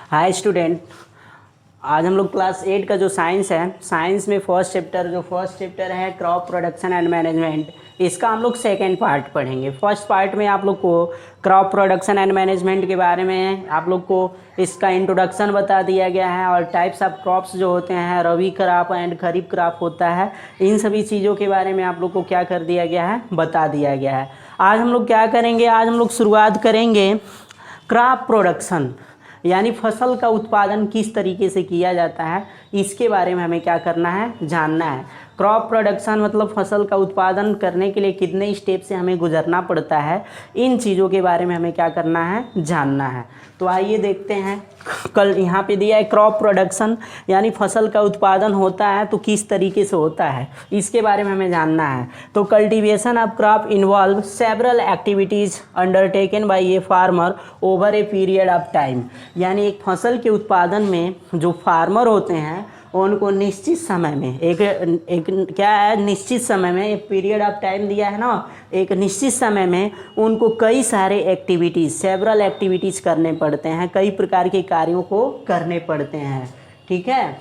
Hi student, आज हम लोग क्लास 8 का जो साइंस है, साइंस में फर्स्ट चैप्टर है क्रॉप प्रोडक्शन एंड मैनेजमेंट। इसका हम लोग सेकेंड पार्ट पढ़ेंगे। फर्स्ट पार्ट में आप लोग को क्रॉप प्रोडक्शन एंड मैनेजमेंट के बारे में आप लोग को इसका इंट्रोडक्शन बता दिया गया है और टाइप्स ऑफ क्रॉप्स जो होते हैं, रबी क्रॉप एंड खरीफ क्रॉप होता है, इन सभी चीज़ों के बारे में आप लोग को क्या कर दिया गया है, बता दिया गया है। आज हम लोग क्या करेंगे, आज हम लोग शुरुआत करेंगे क्रॉप प्रोडक्शन यानी फसल का उत्पादन किस तरीके से किया जाता है, इसके बारे में हमें क्या करना है, जानना है। क्रॉप प्रोडक्शन मतलब फसल का उत्पादन करने के लिए कितने स्टेप से हमें गुजरना पड़ता है, इन चीज़ों के बारे में हमें क्या करना है, जानना है। तो आइए देखते हैं। कल यहाँ पे दिया है क्रॉप प्रोडक्शन यानी फसल का उत्पादन होता है तो किस तरीके से होता है, इसके बारे में हमें जानना है। तो cultivation of crop involve several activities undertaken by a farmer over a period of time. यानी एक फसल के उत्पादन में जो फार्मर होते हैं उनको निश्चित समय में एक क्या है, निश्चित समय में एक पीरियड ऑफ टाइम दिया है ना, एक निश्चित समय में उनको कई सारे एक्टिविटीज़, सेवरल एक्टिविटीज़ करने पड़ते हैं, कई प्रकार के कार्यों को करने पड़ते हैं। ठीक है,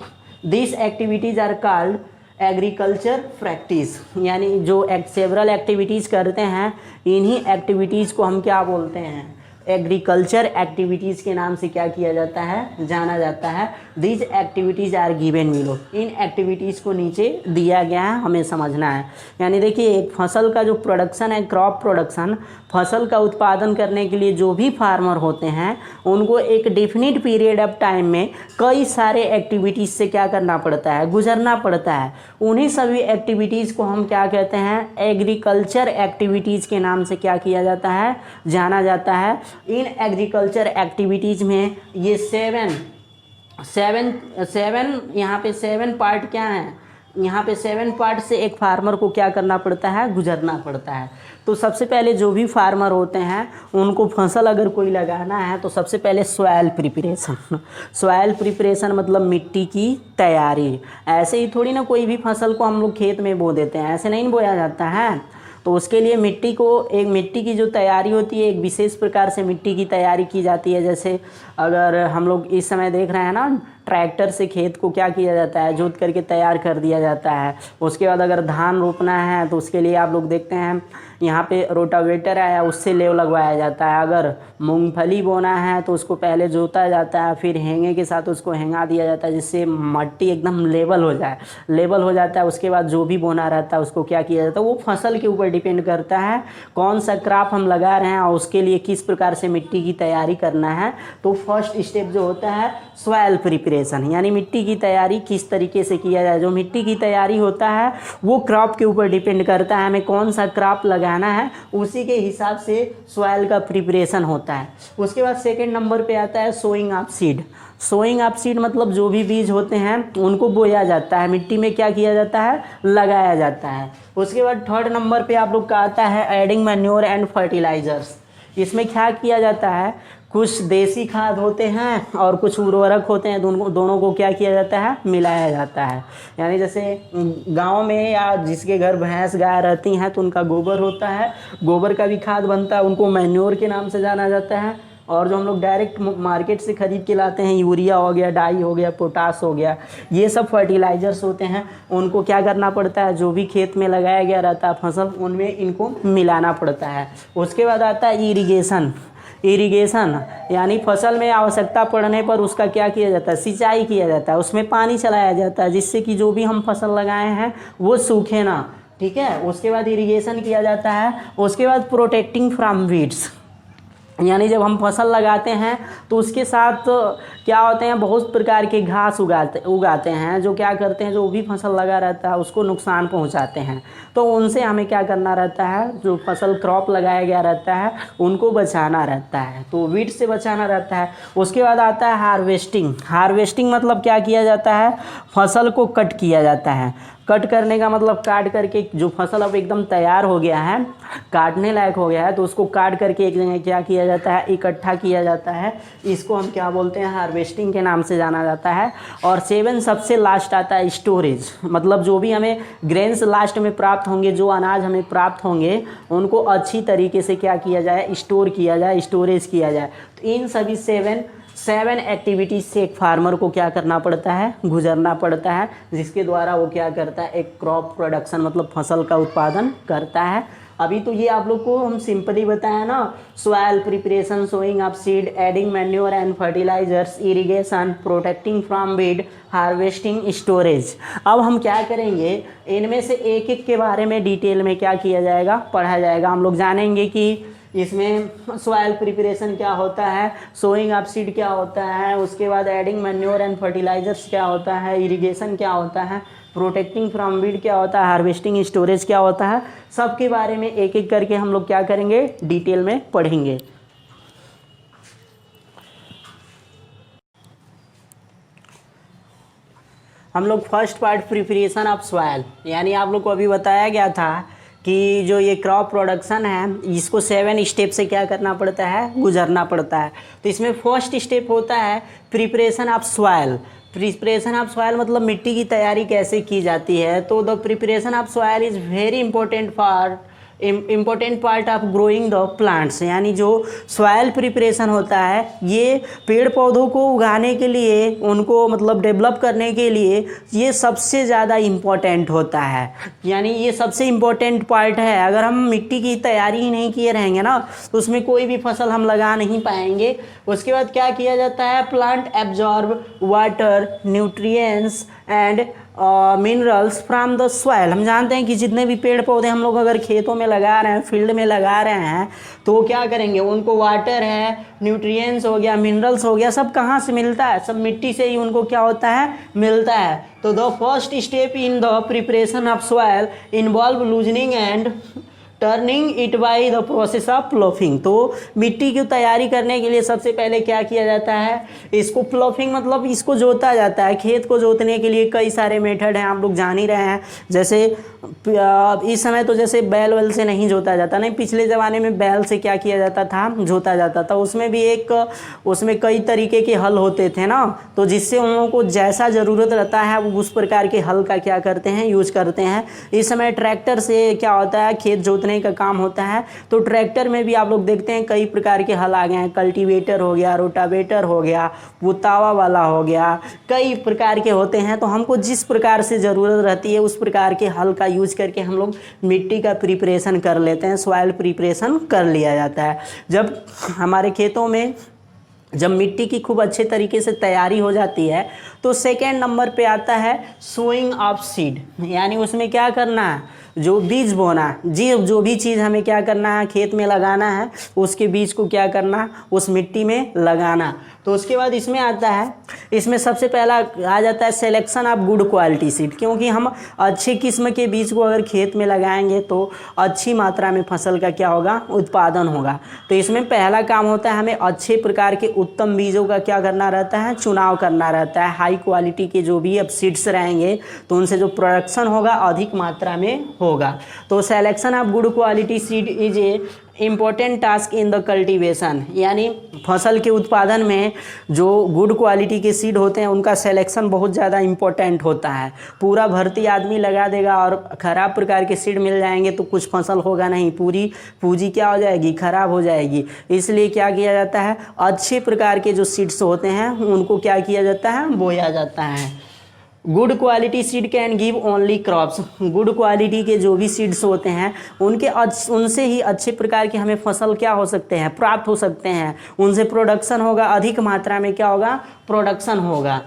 this activities are called agriculture practice. यानी जो सेवरल एक्टिविटीज़ करते हैं, इन्हीं एक्टिविटीज़ को हम क्या बोलते हैं, एग्रीकल्चर एक्टिविटीज़ के नाम से क्या किया जाता है, जाना जाता है। These activities are given below. इन एक्टिविटीज़ को नीचे दिया गया है, हमें समझना है। यानी देखिए, एक फसल का जो प्रोडक्शन है, क्रॉप प्रोडक्शन, फसल का उत्पादन करने के लिए जो भी फार्मर होते हैं उनको एक डेफिनिट पीरियड ऑफ टाइम में कई सारे एक्टिविटीज़ से क्या करना पड़ता है, गुजरना पड़ता है। उन्हीं सभी एक्टिविटीज़ को हम क्या कहते हैं, एग्रीकल्चर एक्टिविटीज़ के नाम से क्या किया जाता है, जाना जाता है। इन एग्रीकल्चर एक्टिविटीज़ में ये सेवन यहाँ पे 7 पार्ट क्या हैं, यहाँ पे 7 पार्ट से एक फार्मर को क्या करना पड़ता है, गुजरना पड़ता है। तो सबसे पहले जो भी फार्मर होते हैं उनको फसल अगर कोई लगाना है तो सबसे पहले सॉइल प्रिपरेशन मतलब मिट्टी की तैयारी। ऐसे ही थोड़ी ना कोई भी फसल को हम लोग खेत में बो देते हैं, ऐसे नहीं बोया जाता है। तो उसके लिए मिट्टी की जो तैयारी होती है, एक विशेष प्रकार से मिट्टी की तैयारी की जाती है। जैसे अगर हम लोग इस समय देख रहे हैं ना, ट्रैक्टर से खेत को क्या किया जाता है, जोत करके तैयार कर दिया जाता है। उसके बाद अगर धान रोपना है तो उसके लिए आप लोग देखते हैं यहाँ पे रोटावेटर आया, उससे लेव लगवाया जाता है। अगर मूंगफली बोना है तो उसको पहले जोता जाता है, फिर हेंगे के साथ उसको हेंगा दिया जाता है जिससे मट्टी एकदम लेवल हो जाता है। उसके बाद जो भी बोना रहता है उसको क्या किया जाता है, वो फसल के ऊपर डिपेंड करता है कौन सा क्रॉप हम लगा रहे हैं और उसके लिए किस प्रकार से मिट्टी की तैयारी करना है। तो फर्स्ट स्टेप जो होता है सॉइल प्रिपरेशन, यानी मिट्टी की तैयारी किस तरीके से किया जाए। जो मिट्टी की तैयारी होता है वो क्रॉप के ऊपर डिपेंड करता है, हमें कौन सा क्रॉप लगाना है उसी के हिसाब से सॉइल का प्रिपरेशन होता है। उसके बाद सेकंड नंबर पे आता है सोइंग ऑफ सीड मतलब जो भी बीज होते हैं उनको बोया जाता है, मिट्टी में क्या किया जाता है, लगाया जाता है। उसके बाद थर्ड नंबर पे आप लोग का आता है एडिंग मैन्योर एंड फर्टिलाइजर्स। इसमें क्या किया जाता है, कुछ देसी खाद होते हैं और कुछ उर्वरक होते हैं, दोनों को क्या किया जाता है, मिलाया जाता है। यानी जैसे गांव में या जिसके घर भैंस गाय रहती हैं तो उनका गोबर होता है, गोबर का भी खाद बनता है, उनको मैन्योर के नाम से जाना जाता है। और जो हम लोग डायरेक्ट मार्केट से ख़रीद के लाते हैं, यूरिया हो गया, डाई हो गया, पोटास हो गया, ये सब फर्टिलाइजर्स होते हैं। उनको क्या करना पड़ता है, जो भी खेत में लगाया गया रहता है फसल, उनमें इनको मिलाना पड़ता है। उसके बाद आता है इरिगेशन यानी फसल में आवश्यकता पड़ने पर उसका क्या किया जाता है, सिंचाई किया जाता है, उसमें पानी चलाया जाता है जिससे कि जो भी हम फसल लगाए हैं वो सूखे ना। ठीक है, उसके बाद इरिगेशन किया जाता है। उसके बाद प्रोटेक्टिंग फ्रॉम वीड्स, यानी जब हम फसल लगाते हैं तो उसके साथ क्या होते हैं, बहुत प्रकार के घास उगाते हैं जो क्या करते हैं, जो भी फसल लगा रहता है उसको नुकसान पहुंचाते हैं। तो उनसे हमें क्या करना रहता है, जो फसल क्रॉप लगाया गया रहता है उनको बचाना रहता है, तो वीड से बचाना रहता है। उसके बाद आता है हार्वेस्टिंग मतलब क्या किया जाता है, फसल को कट किया जाता है। कट करने का मतलब काट करके जो फसल अब एकदम तैयार हो गया है, काटने लायक हो गया है, तो उसको काट करके एक जगह क्या किया जाता है, इकट्ठा किया जाता है। इसको हम क्या बोलते हैं, हार्वेस्टिंग के नाम से जाना जाता है। और 7 सबसे लास्ट आता है स्टोरेज, मतलब जो भी हमें ग्रेन्स लास्ट में प्राप्त होंगे, जो अनाज हमें प्राप्त होंगे उनको अच्छी तरीके से क्या किया जाए, स्टोर किया जाए, स्टोरेज किया जाए। तो इन सभी 7 एक्टिविटीज़ से एक फार्मर को क्या करना पड़ता है, गुजरना पड़ता है, जिसके द्वारा वो क्या करता है, एक क्रॉप प्रोडक्शन मतलब फसल का उत्पादन करता है। अभी तो ये आप लोग को हम सिंपली बताया ना, soil preparation, sowing of seed, adding manure and fertilizers, irrigation, protecting from weed, harvesting, storage. अब हम क्या करेंगे, इनमें से एक एक के बारे में डिटेल में क्या किया जाएगा, पढ़ा जाएगा। हम लोग जानेंगे कि इसमें सॉइल प्रिपरेशन क्या होता है, सोइंग ऑफ सीड क्या होता है, उसके बाद एडिंग मैन्योर एंड फर्टिलाइजर्स क्या होता है, इरिगेशन क्या होता है, प्रोटेक्टिंग फ्रॉम वीड क्या होता है, हार्वेस्टिंग स्टोरेज क्या होता है, सब के बारे में एक एक करके हम लोग क्या करेंगे, डिटेल में पढ़ेंगे। हम लोग first part preparation of soil, यानी आप लोग को अभी बताया गया था कि जो ये क्रॉप प्रोडक्शन है इसको 7 स्टेप से क्या करना पड़ता है, गुजरना पड़ता है। तो इसमें फर्स्ट स्टेप होता है preparation of soil. Preparation of soil मतलब मिट्टी की तैयारी कैसे की जाती है। तो the preparation of soil is very important part of growing the plants, यानी जो सॉइल प्रिपरेशन होता है ये पेड़ पौधों को उगाने के लिए, उनको मतलब डेवलप करने के लिए ये सबसे ज़्यादा इम्पोर्टेंट होता है, यानी ये सबसे इम्पोर्टेंट पार्ट है। अगर हम मिट्टी की तैयारी ही नहीं किए रहेंगे ना तो उसमें कोई भी फसल हम लगा नहीं पाएंगे। उसके बाद क्या किया जाता है, plant absorb water, nutrients and minerals from the soil. हम जानते हैं कि जितने भी पेड़ पौधे हम लोग अगर खेतों में लगा रहे हैं, फील्ड में लगा रहे हैं, तो वो क्या करेंगे, उनको वाटर है, न्यूट्रिएंट्स हो गया, मिनरल्स हो गया, सब कहाँ से मिलता है, सब मिट्टी से ही उनको क्या होता है, मिलता है। तो the first step in the preparation of soil involve loosening and turning it by the process of ploughing. तो मिट्टी की तैयारी करने के लिए सबसे पहले क्या किया जाता है, इसको प्लोफिंग मतलब इसको जोता जाता है। खेत को जोतने के लिए कई सारे मेथड हैं, आप लोग जान ही रहे हैं। जैसे इस समय तो जैसे बैल वैल से नहीं जोता जाता, नहीं, पिछले ज़माने में बैल से क्या किया जाता था, जोता जाता था। उसमें भी उसमें कई तरीके के हल होते थे ना, तो जिससे उन लोगों को जैसा ज़रूरत रहता है वो उस प्रकार के हल का क्या करते हैं, यूज करते हैं। इस समय ट्रैक्टर से क्या होता है, खेत जोतने का काम होता है। तो ट्रैक्टर में भी आप लोग देखते हैं कई प्रकार के हल आ गए हैं, कल्टीवेटर हो गया, रोटावेटर हो गया, पुतावा वाला हो गया, कई प्रकार के होते हैं। तो हमको जिस प्रकार से ज़रूरत रहती है उस प्रकार के हल का यूज करके हम लोग मिट्टी का प्रिपरेशन कर लेते हैं, सॉइल प्रिपरेशन कर लिया जाता है। जब हमारे खेतों में जब मिट्टी की खूब अच्छे तरीके से तैयारी हो जाती है तो सेकेंड नंबर पे आता है सोइंग ऑफ सीड, यानी उसमें क्या करना है, जो बीज बोना, जो भी चीज़ हमें क्या करना है, खेत में लगाना है, उसके बीज को क्या करना, उस मिट्टी में लगाना। तो उसके बाद इसमें आता है, इसमें सबसे पहला आ जाता है selection of good quality seed, क्योंकि हम अच्छे किस्म के बीज को अगर खेत में लगाएंगे तो अच्छी मात्रा में फसल का क्या होगा, उत्पादन होगा। तो इसमें पहला काम होता है हमें अच्छे प्रकार के उत्तम बीजों का क्या करना रहता है, चुनाव करना रहता है। हाई क्वालिटी के जो भी अब सीड्स रहेंगे तो उनसे जो प्रोडक्शन होगा अधिक मात्रा में होगा। तो selection of good quality seed is a important task in the cultivation, यानी फसल के उत्पादन में जो गुड क्वालिटी के सीड होते हैं उनका सिलेक्शन बहुत ज़्यादा इम्पोर्टेंट होता है। पूरा भर्ती आदमी लगा देगा और ख़राब प्रकार के सीड मिल जाएंगे तो कुछ फसल होगा नहीं, पूरी पूंजी क्या हो जाएगी, ख़राब हो जाएगी। इसलिए क्या किया जाता है, अच्छे प्रकार के जो सीड्स होते हैं उनको क्या किया जाता है, बोया जाता है। Good quality seed can give only crops, good quality के जो भी सीड्स होते हैं उनसे ही अच्छे प्रकार के हमें फसल क्या हो सकते हैं, प्राप्त हो सकते हैं, उनसे प्रोडक्शन होगा, अधिक मात्रा में क्या होगा, प्रोडक्शन होगा।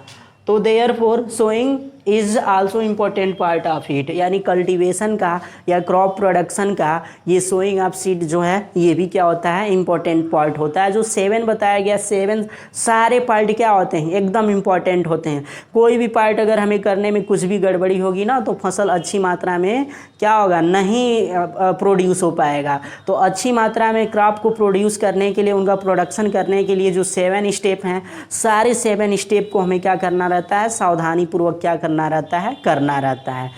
तो therefore sowing is also important part of it, यानी कल्टीवेशन का या क्रॉप प्रोडक्शन का ये सोइंग ऑफ सीड जो है ये भी क्या होता है, इम्पोर्टेंट पार्ट होता है। जो 7 बताया गया, 7 सारे पार्ट क्या होते हैं, एकदम इम्पोर्टेंट होते हैं। कोई भी पार्ट अगर हमें करने में कुछ भी गड़बड़ी होगी ना तो फसल अच्छी मात्रा में क्या होगा, नहीं प्रोड्यूस हो पाएगा। तो अच्छी मात्रा में क्रॉप को प्रोड्यूस करने के लिए, उनका प्रोडक्शन करने के लिए जो 7 स्टेप हैं, सारे 7 स्टेप को हमें क्या करना रहता है, सावधानीपूर्वक क्या करना रहता है।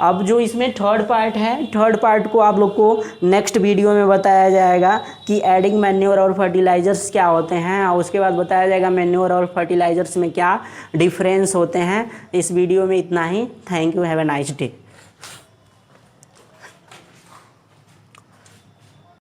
अब जो इसमें थर्ड पार्ट है, थर्ड पार्ट को आप लोग को नेक्स्ट वीडियो में बताया जाएगा कि एडिंग मैन्योर और फर्टिलाइजर्स क्या होते हैं, और उसके बाद बताया जाएगा मैन्योर और फर्टिलाइजर्स में क्या डिफरेंस होते हैं। इस वीडियो में इतना ही। Thank you, have a nice day.